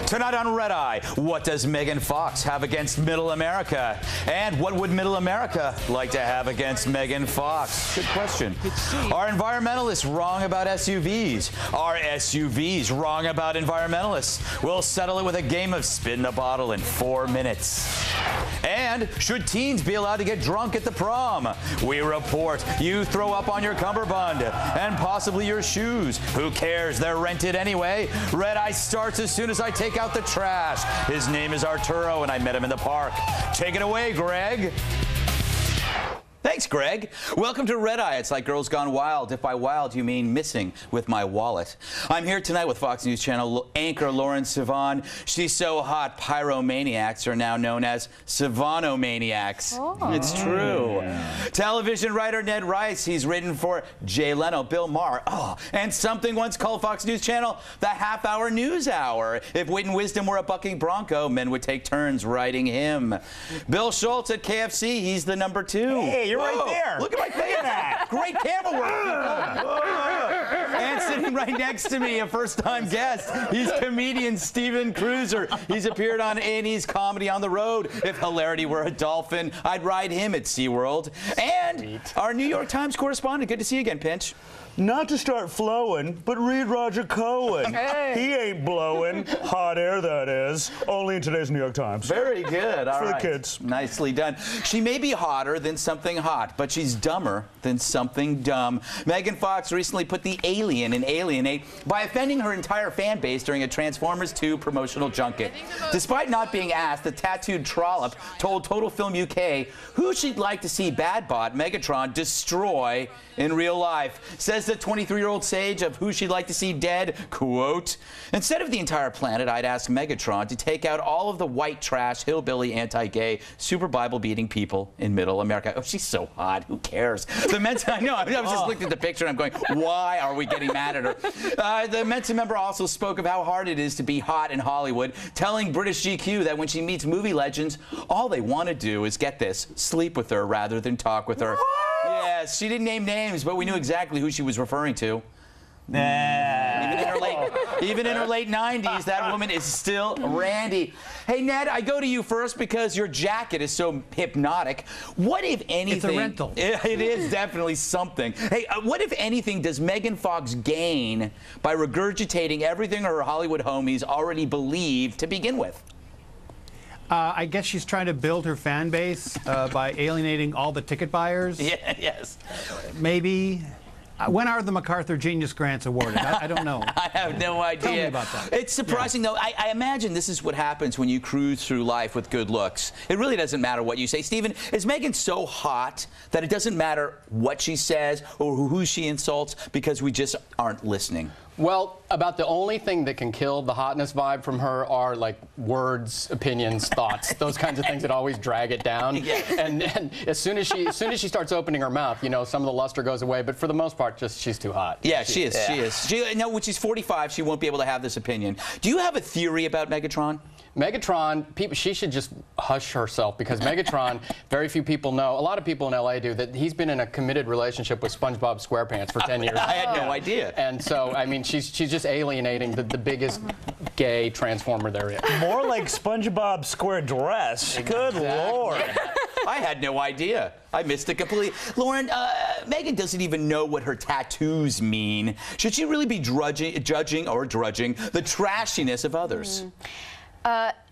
Tonight on Red Eye, what does Megan Fox have against Middle America? And what would Middle America like to have against Megan Fox? Good question. Are environmentalists wrong about SUVs? Are SUVs wrong about environmentalists? We'll settle it with a game of spin the bottle in 4 minutes. And should teens be allowed to get drunk at the prom? We report you throw up on your cummerbund and possibly your shoes. Who cares? They're rented anyway. Red Eye starts as soon as I take out the trash. His name is Arturo, and I met him in the park. Take it away, Greg. Thanks, Greg. Welcome to Red Eye. It's like Girls Gone Wild. If by wild you mean missing with my wallet. I'm here tonight with Fox News Channel anchor Lauren Sivan. She's so hot, pyromaniacs are now known as Sivanomaniacs. Oh. It's true. Television writer Ned Rice. He's written for Jay Leno, Bill Maher, and something once called Fox News Channel the half-hour news hour. If wit and wisdom were a bucking bronco, men would take turns riding him. Bill Schultz at KFC. He's the number 2. Hey, you're right there. Look at my face. Great camera work. And sitting right next to me, a first-time guest. He's comedian Steven Cruiser. He's appeared on A&E's Comedy on the Road. If hilarity were a dolphin, I'd ride him at SeaWorld. And our New York Times correspondent. Good to see you again, Pinch. Not to start flowing, but read Roger Cohen. Hey. He ain't blowing. Hot air, that is. Only in today's New York Times. Very good. All right. For the kids. Nicely done. She may be hotter than something hot, but she's dumber than something dumb. Megan Fox recently put the alien in Alienate by offending her entire fan base during a Transformers 2 promotional junket. Despite not being asked, the tattooed trollop told Total Film UK who she'd like to see Badbot Megatron destroy in real life. Says the 23-year-old sage of who she'd like to see dead, quote, "Instead of the entire planet, I'd ask Megatron to take out all of the white trash, hillbilly, anti-gay, super Bible-beating people in Middle America." Oh, she's so hot. Who cares? The Mensa, I know. I was just looking at the picture and I'm going, why are we getting mad at her? The Mensa member also spoke of how hard it is to be hot in Hollywood, telling British GQ that when she meets movie legends, all they want to do is, get this, sleep with her rather than talk with her. Yes, she didn't name names, but we knew exactly who she was referring to. Even in her late 90s, that woman is still Randy. Hey, Ned, I go to you first because your jacket is so hypnotic. What, if anything... It's a rental. It is definitely something. Hey, what, if anything, does Megan Fox gain by regurgitating everything her Hollywood homies already believed to begin with? I guess she's trying to build her fan base by alienating all the ticket buyers. Yeah, yes. Maybe. When are the MacArthur Genius Grants awarded? I don't know. I have no idea. Tell me about that. It's surprising, though. I imagine this is what happens when you cruise through life with good looks. It really doesn't matter what you say. Steven, is Megan so hot that it doesn't matter what she says or who she insults because we just aren't listening? Well, about the only thing that can kill the hotness vibe from her are like words, opinions, thoughts, those kinds of things that always drag it down. Yeah. And as soon as she starts opening her mouth, you know, some of the luster goes away. But for the most part, just she's too hot. Yeah, she is. No, when she's 45, she won't be able to have this opinion. Do you have a theory about Megatron? Megatron, she should just hush herself because Megatron, very few people know, a lot of people in LA do, that he's been in a committed relationship with SpongeBob SquarePants for 10 years. I had no idea. And so, I mean, she's just alienating the biggest gay transformer there is. More like SpongeBob Square Dress. Good Lord. I had no idea. I missed it completely. Lauren, Megan doesn't even know what her tattoos mean. Should she really be judging the trashiness of others?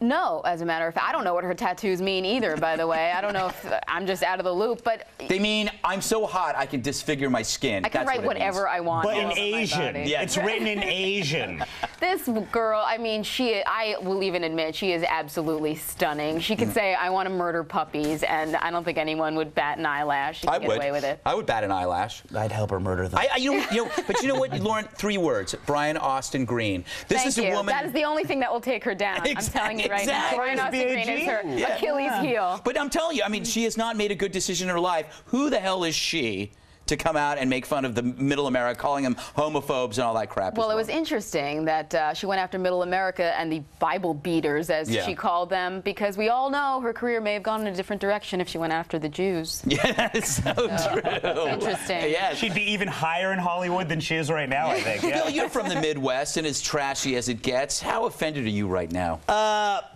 No, as a matter of fact. I don't know what her tattoos mean either, by the way. I don't know if I'm just out of the loop, but... They mean, I'm so hot I can disfigure my skin. I can write whatever I want. But in Asian. Yeah. It's written in Asian. This girl, I mean, I will even admit, she is absolutely stunning. She could say, I want to murder puppies, and I don't think anyone would bat an eyelash. She could get away with it. I would bat an eyelash. I'd help her murder them. But you know what, Lauren? 3 words. Brian Austin Green. This is a woman... That is the only thing that will take her down. I'm telling you right now. Brian Austin Green is her Achilles heel. But I'm telling you, I mean, she has not made a good decision in her life. Who the hell is she to come out and make fun of the Middle America, calling them homophobes and all that crap. Well, it was interesting that she went after Middle America and the Bible beaters, as she called them, because we all know her career may have gone in a different direction if she went after the Jews. Yeah, that is so true. Interesting. Yeah. She'd be even higher in Hollywood than she is right now, I think. Yeah. Bill, you're from the Midwest and as trashy as it gets. How offended are you right now?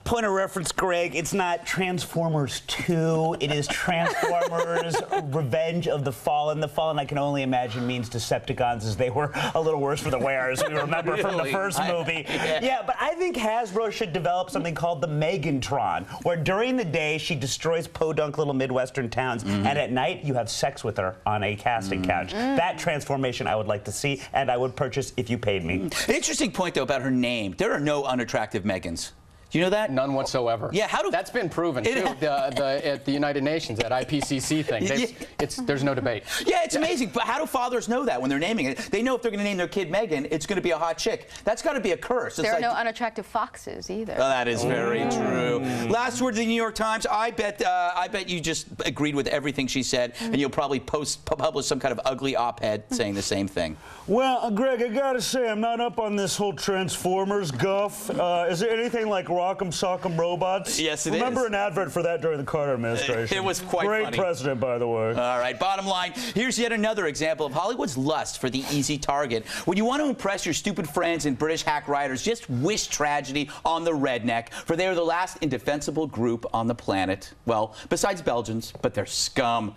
Point of reference, Greg, it's not Transformers 2. It is Transformers Revenge of the Fallen. The Fallen, I can only imagine, means Decepticons, as they were a little worse for the wear, as we remember from the first movie. Yeah, but I think Hasbro should develop something called the Megantron, where during the day she destroys podunk little Midwestern towns, and at night you have sex with her on a casting couch. That transformation I would like to see, and I would purchase if you paid me. Interesting point, though, about her name. There are no unattractive Megans. Do you know that? None whatsoever. Yeah, That's been proven too. At the United Nations, that IPCC thing. There's no debate. Yeah, it's amazing. But how do fathers know that when they're naming it? They know if they're going to name their kid Megan, it's going to be a hot chick. That's got to be a curse. There are no unattractive foxes either. Oh, that is very true. Last word to the New York Times. I bet you just agreed with everything she said, and you'll probably publish some kind of ugly op-ed saying the same thing. Well, Greg, I gotta say, I'm not up on this whole Transformers guff. Is there anything like Rock'em Sock'em Robots? Yes, it is. Remember an advert for that during the Carter administration. It was quite Great funny. president, by the way. All right, bottom line, here's yet another example of Hollywood's lust for the easy target. When you want to impress your stupid friends and British hack writers, just wish tragedy on the redneck, for they are the last indefensible group on the planet. Well, besides Belgians, but they're scum.